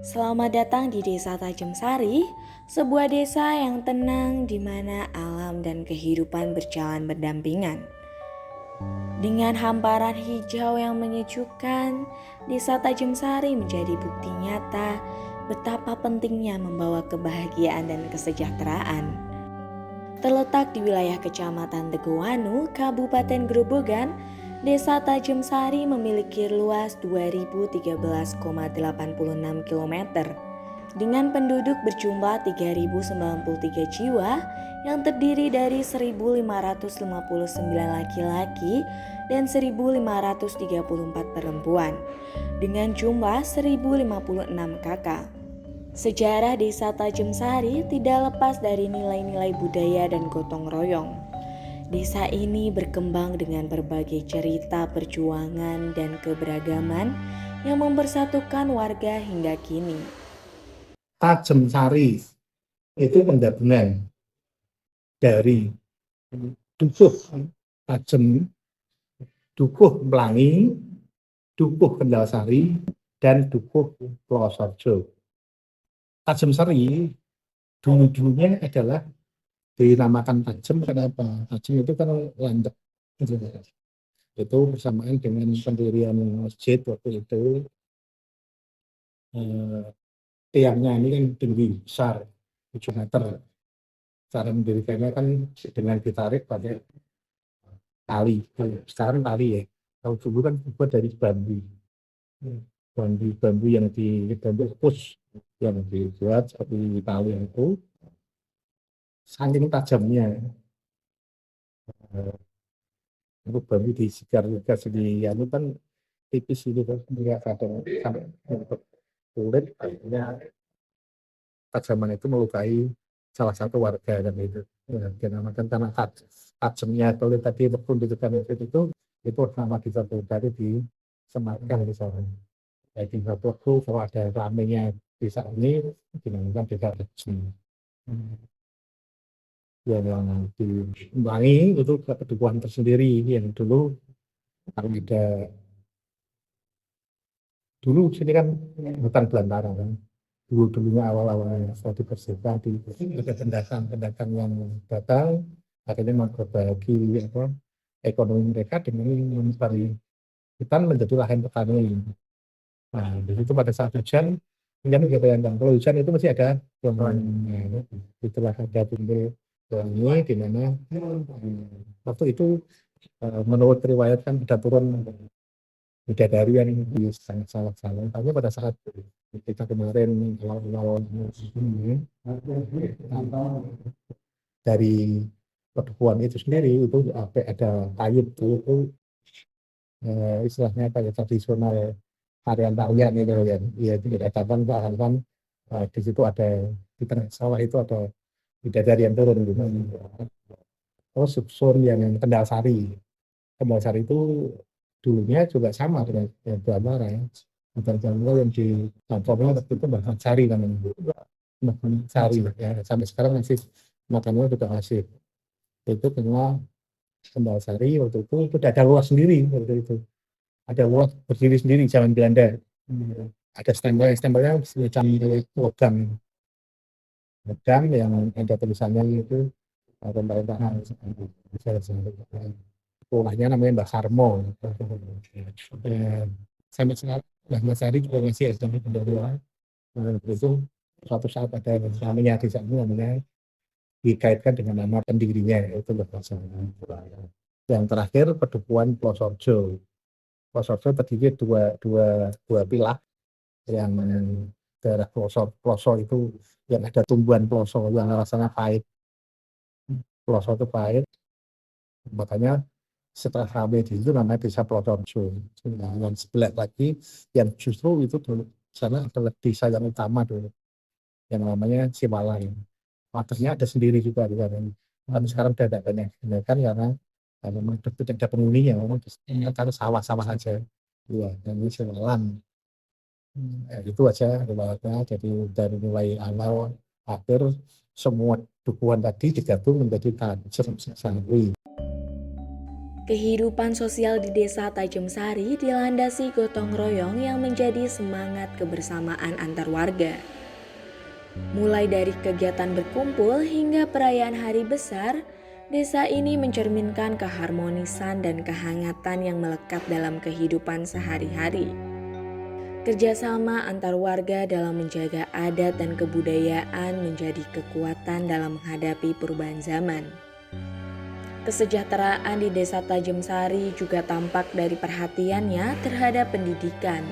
Selamat datang di Desa Tajamsari, sebuah desa yang tenang di mana alam dan kehidupan berjalan berdampingan. Dengan hamparan hijau yang menyejukkan, Desa Tajamsari menjadi bukti nyata betapa pentingnya membawa kebahagiaan dan kesejahteraan. Terletak di wilayah Kecamatan Teguhanu, Kabupaten Grobogan, Desa Tajamsari memiliki luas 2013,86 km dengan penduduk berjumlah 3.093 jiwa yang terdiri dari 1.559 laki-laki dan 1.534 perempuan dengan jumlah 1.056 kakak. Sejarah Desa Tajamsari tidak lepas dari nilai-nilai budaya dan gotong royong. Desa ini berkembang dengan berbagai cerita perjuangan dan keberagaman yang mempersatukan warga hingga kini. Tajamsari itu penggabungan dari Dukuh Tajem, Dukuh Pelangi, Dukuh Kendalsari, dan Dukuh Plosorjo. Tajamsari dulu-dulunya adalah dinamakan Tajem karena apa? Tajem itu kan landep. Itu bersamaan dengan pendirian masjid waktu itu. Tiangnya ini kan tinggi besar 7 meter. Cara mendirikannya kan dengan ditarik pakai tali. Sekarang tali ya. Kalau dulu kan dibuat dari bambu. Bambu yang bambu pus yang dibuat seperti tali itu. Saking tajamnya. Untuk bambu disigar-sigar segi anu kan tipis itu kan. Enggak kadang sampai untuk kulit akhirnya tajaman itu melukai salah satu warga kan itu. Dinamakan karena tajamnya kulit tadi walaupun itu nama disebut dari disematkan di sana. Jadi satu waktu kalau ada ramenya desa ini dinamakan desa tajem. Yang diimbangi itu kehidupan tersendiri yang dulu ada dulu sini kan hutan belantara kan. Dulunya awal-awalnya setelah dibersihkan ada pendatang yang datang akhirnya memperbaiki ekonomi mereka dengan mencari hutan menjadi lahan petani. Nah, di situ pada saat hujan, hujan juga bayangkan kalau hujan itu masih ada itulah ada timbul ini di mana waktu itu menurut riwayat kan ada turun bidadari yang di salah-salah. Tapi pada saat kita kemarin awal-awal ini dari perempuan itu sendiri itu ada kayu itu istilahnya kayak tradisional tarian-tarian itu ya. Iya itu dikatakan bahkan di situ ada di tengah sawah itu ada bidadari yang turun gitu. Terus subsun yang Kendalsari. Kendalsari itu dulunya juga sama dengan yang Belantara ya. Belantara yang di kantornya waktu itu Mbah Sari namanya. Mbah Sari ya. Sampai sekarang masih makanannya juga masih. Itu karena Kendalsari waktu itu sudah ada luas sendiri waktu itu. Ada luas berdiri sendiri zaman Belanda. Ada stempelnya semacam logam yang ada tulisannya itu pemerintahan rumahnya namanya Mbak Sarmo. Sampai sekarang Mbak Masari juga masih ada di Penduduk. Itu suatu saat ada namanya di sana namanya dikaitkan dengan nama pendirinya itu Mbak Masari. Yang terakhir Pedukuhan Plosorjo. Plosorjo terdiri dua pilah yang daerah Ploso itu yang ada tumbuhan ploso yang rasanya pahit. Ploso itu pahit, makanya setelah ramai di situ namanya desa Plosorjo. Nah, yang sebelah lagi yang justru itu dulu sana adalah desa yang utama dulu yang namanya Simalai. Wadahnya ada sendiri juga di sana. Tapi sekarang udah tidak banyak kan karena memang tidak ada penghuninya, memang karena sawah-sawah saja. Iya, dan ini Simalan. Itu aja riwayatnya. Jadi dari mulai awal akhir semua dukungan tadi digabung menjadi Tajem Sari. Kehidupan sosial di Desa Tajamsari dilandasi gotong royong yang menjadi semangat kebersamaan antar warga. Mulai dari kegiatan berkumpul hingga perayaan hari besar, desa ini mencerminkan keharmonisan dan kehangatan yang melekat dalam kehidupan sehari-hari. Kerjasama antar warga dalam menjaga adat dan kebudayaan menjadi kekuatan dalam menghadapi perubahan zaman. Kesejahteraan di Desa Tajamsari juga tampak dari perhatiannya terhadap pendidikan.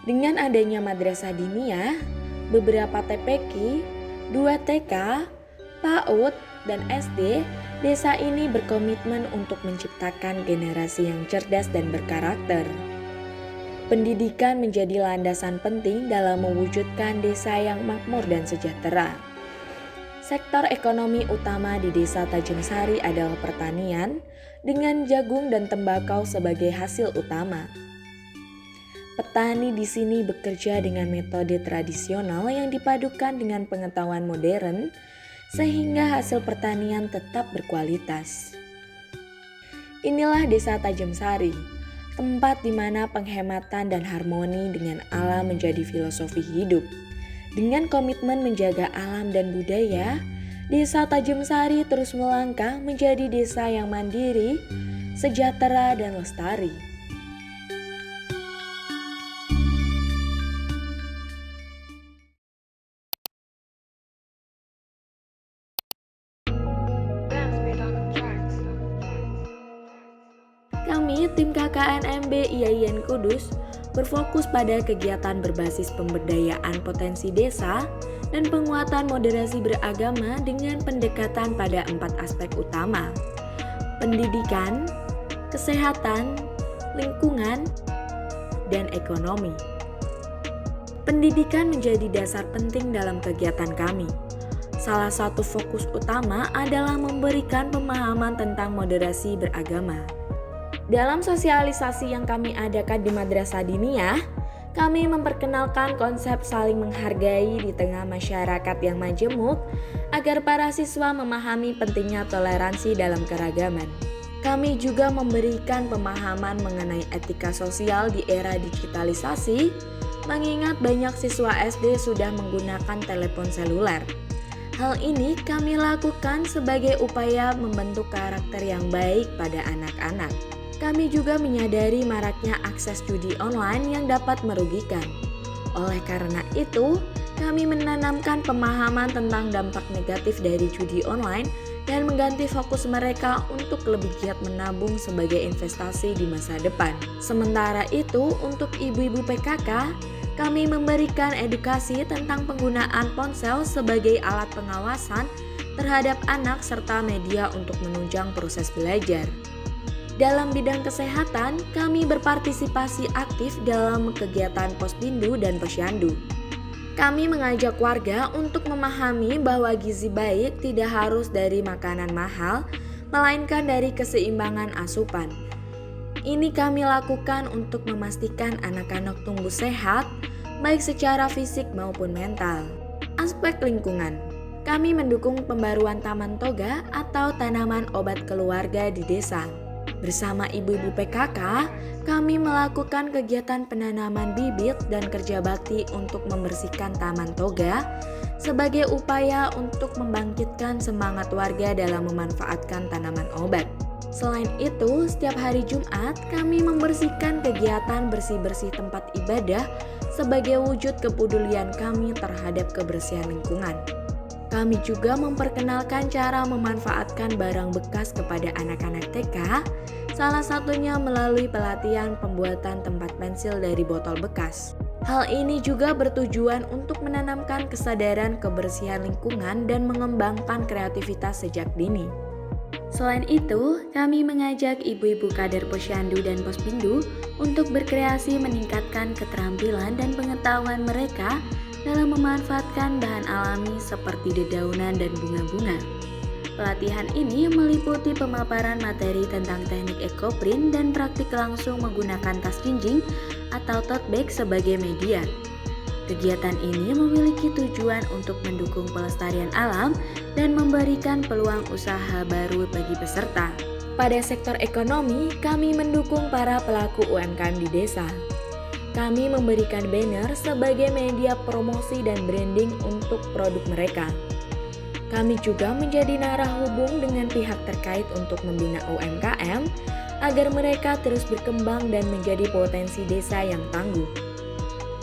Dengan adanya madrasah diniyah, beberapa TPQ, 2 TK, PAUD, dan SD, desa ini berkomitmen untuk menciptakan generasi yang cerdas dan berkarakter. Pendidikan menjadi landasan penting dalam mewujudkan desa yang makmur dan sejahtera. Sektor ekonomi utama di Desa Tajamsari adalah pertanian, dengan jagung dan tembakau sebagai hasil utama. Petani di sini bekerja dengan metode tradisional yang dipadukan dengan pengetahuan modern, sehingga hasil pertanian tetap berkualitas. Inilah Desa Tajamsari, tempat di mana penghematan dan harmoni dengan alam menjadi filosofi hidup. Dengan komitmen menjaga alam dan budaya, Desa Tajamsari terus melangkah menjadi desa yang mandiri, sejahtera, dan lestari. Kami, tim KKNMB IAIN Kudus, berfokus pada kegiatan berbasis pemberdayaan potensi desa dan penguatan moderasi beragama dengan pendekatan pada 4 aspek utama: pendidikan, kesehatan, lingkungan, dan ekonomi. Pendidikan menjadi dasar penting dalam kegiatan kami. Salah satu fokus utama adalah memberikan pemahaman tentang moderasi beragama. Dalam sosialisasi yang kami adakan di Madrasah Diniyah, kami memperkenalkan konsep saling menghargai di tengah masyarakat yang majemuk agar para siswa memahami pentingnya toleransi dalam keragaman. Kami juga memberikan pemahaman mengenai etika sosial di era digitalisasi, mengingat banyak siswa SD sudah menggunakan telepon seluler. Hal ini kami lakukan sebagai upaya membentuk karakter yang baik pada anak-anak. Kami juga menyadari maraknya akses judi online yang dapat merugikan. Oleh karena itu, kami menanamkan pemahaman tentang dampak negatif dari judi online dan mengganti fokus mereka untuk lebih giat menabung sebagai investasi di masa depan. Sementara itu, untuk ibu-ibu PKK, kami memberikan edukasi tentang penggunaan ponsel sebagai alat pengawasan terhadap anak serta media untuk menunjang proses belajar. Dalam bidang kesehatan, kami berpartisipasi aktif dalam kegiatan Posbindu dan Posyandu. Kami mengajak warga untuk memahami bahwa gizi baik tidak harus dari makanan mahal, melainkan dari keseimbangan asupan. Ini kami lakukan untuk memastikan anak-anak tumbuh sehat, baik secara fisik maupun mental. Aspek lingkungan, kami mendukung pembaruan taman toga atau tanaman obat keluarga di desa. Bersama ibu-ibu PKK, kami melakukan kegiatan penanaman bibit dan kerja bakti untuk membersihkan taman toga sebagai upaya untuk membangkitkan semangat warga dalam memanfaatkan tanaman obat. Selain itu, setiap hari Jumat kami membersihkan kegiatan bersih-bersih tempat ibadah sebagai wujud kepedulian kami terhadap kebersihan lingkungan. Kami juga memperkenalkan cara memanfaatkan barang bekas kepada anak-anak TK, salah satunya melalui pelatihan pembuatan tempat pensil dari botol bekas. Hal ini juga bertujuan untuk menanamkan kesadaran kebersihan lingkungan dan mengembangkan kreativitas sejak dini. Selain itu, kami mengajak ibu-ibu kader Posyandu dan Posbindu untuk berkreasi meningkatkan keterampilan dan pengetahuan mereka dalam memanfaatkan bahan alami seperti dedaunan dan bunga-bunga. Pelatihan ini meliputi pemaparan materi tentang teknik ekoprint dan praktik langsung menggunakan tas jinjing atau tote bag sebagai media. Kegiatan ini memiliki tujuan untuk mendukung pelestarian alam dan memberikan peluang usaha baru bagi peserta. Pada sektor ekonomi, kami mendukung para pelaku UMKM di desa. Kami memberikan banner sebagai media promosi dan branding untuk produk mereka. Kami juga menjadi narah hubung dengan pihak terkait untuk membina UMKM agar mereka terus berkembang dan menjadi potensi desa yang tangguh.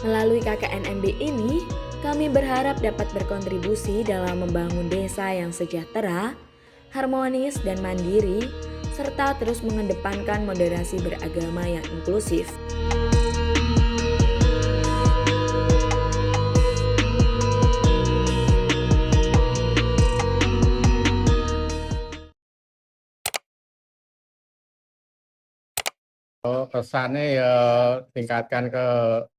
Melalui KKNMB ini, kami berharap dapat berkontribusi dalam membangun desa yang sejahtera, harmonis, dan mandiri, serta terus mengedepankan moderasi beragama yang inklusif. Kesannya ya tingkatkan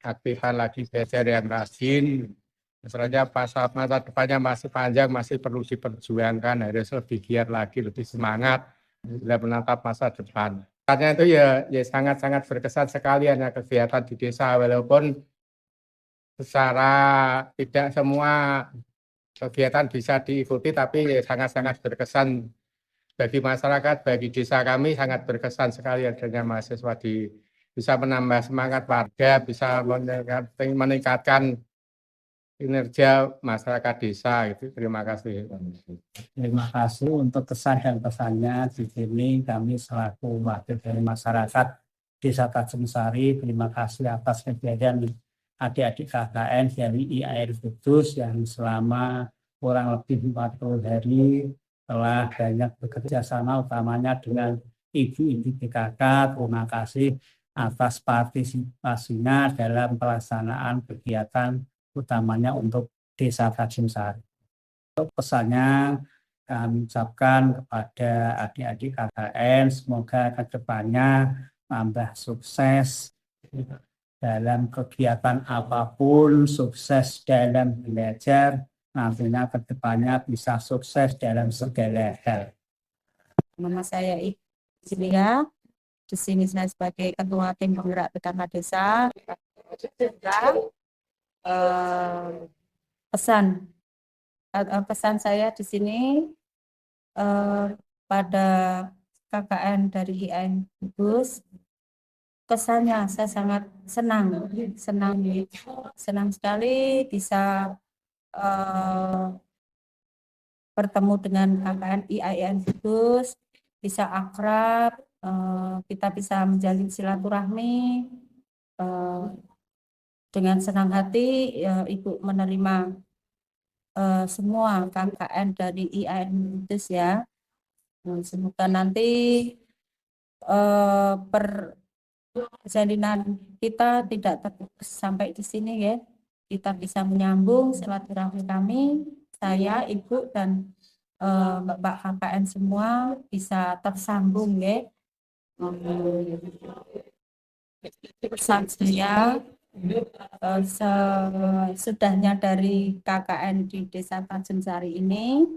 keaktifan lagi belajar yang rajin. Misalnya masa depannya masih panjang, masih perlu diperjuangkan, harus lebih giat lagi, lebih semangat dalam menatap masa depan. Karena itu ya sangat-sangat berkesan sekali ada kegiatan di desa, walaupun secara tidak semua kegiatan bisa diikuti, tapi sangat-sangat berkesan bagi masyarakat, bagi desa kami sangat berkesan sekali adanya mahasiswa bisa menambah semangat warga, bisa meningkatkan kinerja masyarakat desa. Itu terima kasih. Terima kasih untuk kesan dan pesannya. Di sini kami selaku wakil dari masyarakat Desa Tanjungsari, terima kasih atas kejadian adik-adik KKN dari IAIN Kudus yang selama kurang lebih 40 hari telah banyak bekerja sama, utamanya dengan ibu-ibu PKK. Terima kasih atas partisipasinya dalam pelaksanaan kegiatan, utamanya untuk Desa Tanjungsari. Untuk pesannya kami ucapkan kepada adik-adik KKN, semoga kedepannya tambah sukses dalam kegiatan apapun, sukses dalam belajar, nantinya kedepannya bisa sukses dalam segala hal. Nama saya Ibu Cilia, di sini saya sebagai Ketua Tim Penggerak PKK Desa. Pesan saya di sini pada KKN dari IAIN Kudus, kesannya saya sangat senang sekali bisa bertemu dengan KKN IAIN Kudus, bisa akrab, kita bisa menjalin silaturahmi. Dengan senang hati Ibu menerima semua KKN dari IAIN Kudus ya. Semoga nanti perjalanan kita tidak terputus sampai di sini ya. Kita bisa menyambung silaturahmi kami, saya, Ibu, dan Bapak KKN semua bisa tersambung ya. Pesan saya sesudahnya dari KKN di Desa Tanjungsari ini,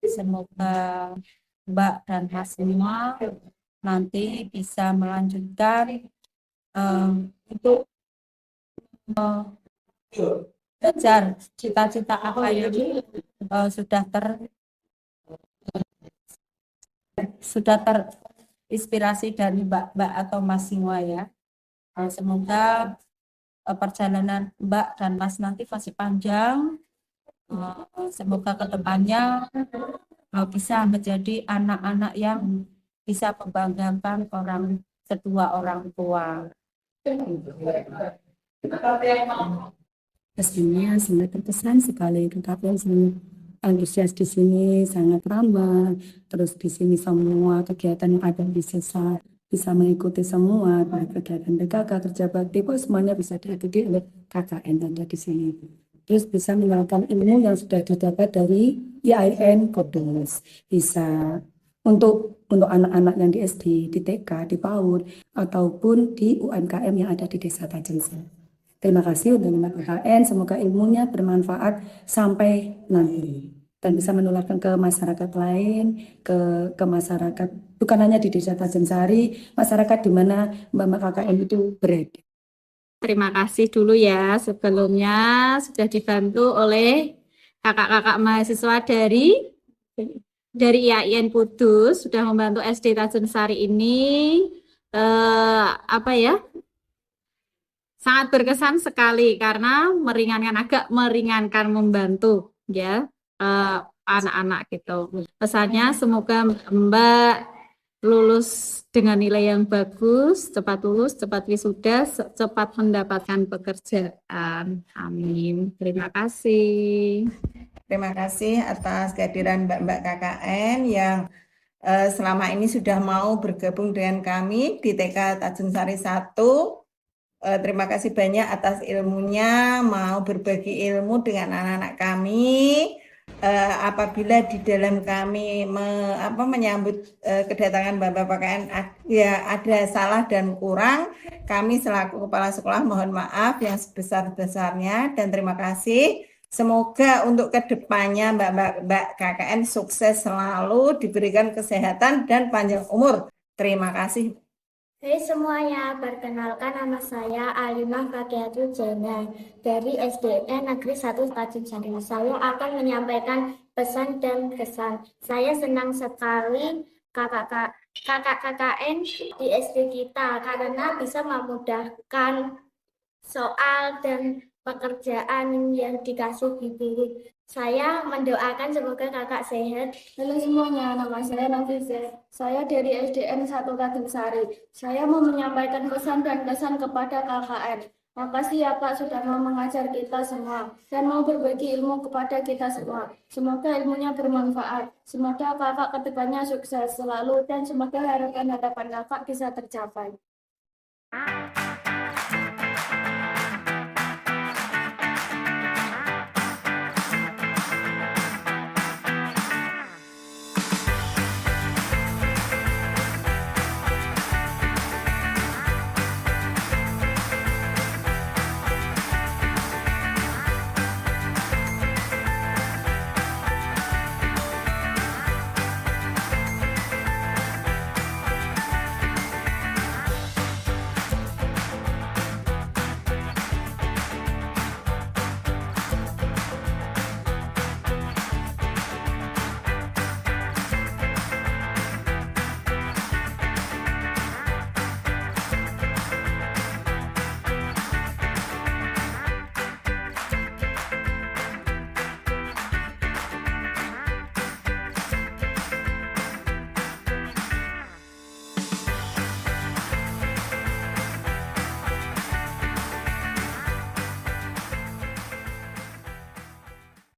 semoga Mbak dan Mas semua nanti bisa melanjutkan untuk belajar cita-cita apa yang sudah terinspirasi dari Mbak atau Mas semua ya. Semoga perjalanan Mbak dan Mas nanti masih panjang. Semoga kedepannya bisa menjadi anak-anak yang bisa membanggakan kedua orang tua. Kesannya sangat terkesan sekali, tetapi sangat antusias di sini, sangat ramah. Terus di sini semua kegiatan yang ada di desa bisa mengikuti semua, baik kegiatan PKK, kerja bakti, semuanya bisa diikuti oleh KKN yang ada di sini. Terus bisa menyalurkan ilmu yang sudah didapat dari IAIN Kudus. Bisa untuk anak-anak yang di SD, di TK, di PAUD, ataupun di UMKM yang ada di Desa Tanjungsari. Terima kasih untuk KKN, semoga ilmunya bermanfaat sampai nanti dan bisa menularkan ke masyarakat lain, ke masyarakat bukan hanya di Desa Tanjungsari, masyarakat di mana Mbak KKN itu berada. Terima kasih dulu ya, sebelumnya sudah dibantu oleh kakak-kakak mahasiswa dari dari IAIN Kudus sudah membantu SD Tanjung Sari ini apa ya? Sangat berkesan sekali karena agak meringankan membantu ya anak-anak gitu. Pesannya semoga Mbak lulus dengan nilai yang bagus, cepat lulus, cepat wisuda, cepat mendapatkan pekerjaan. Amin. Terima kasih. Terima kasih atas kehadiran Mbak-Mbak KKN yang selama ini sudah mau bergabung dengan kami di TK Tanjung Sari 1. Terima kasih banyak atas ilmunya, mau berbagi ilmu dengan anak-anak kami. Apabila di dalam kami menyambut kedatangan Bapak PKN ya ada salah dan kurang, kami selaku kepala sekolah mohon maaf yang sebesar-besarnya dan terima kasih. Semoga untuk kedepannya Mbak KKN sukses selalu, diberikan kesehatan dan panjang umur. Terima kasih. Hai semuanya, perkenalkan nama saya Alimah Fakiatul Jana dari SDN Negeri 1 Tanjung Sari. Saya akan menyampaikan pesan dan kesan. Saya senang sekali kakak KKN di SD kita karena bisa memudahkan soal dan pekerjaan yang dikasih di guru. Saya mendoakan semoga kakak sehat. Halo semuanya, nama saya Nafiza. Saya dari SDN 1 Tanjung Sari. Saya mau menyampaikan pesan dan kesan kepada KKN. Makasih ya Pak sudah mau mengajar kita semua dan mau berbagi ilmu kepada kita semua. Semoga ilmunya bermanfaat. Semoga kakak kedepannya sukses selalu dan semoga harapan-harapan kakak bisa tercapai.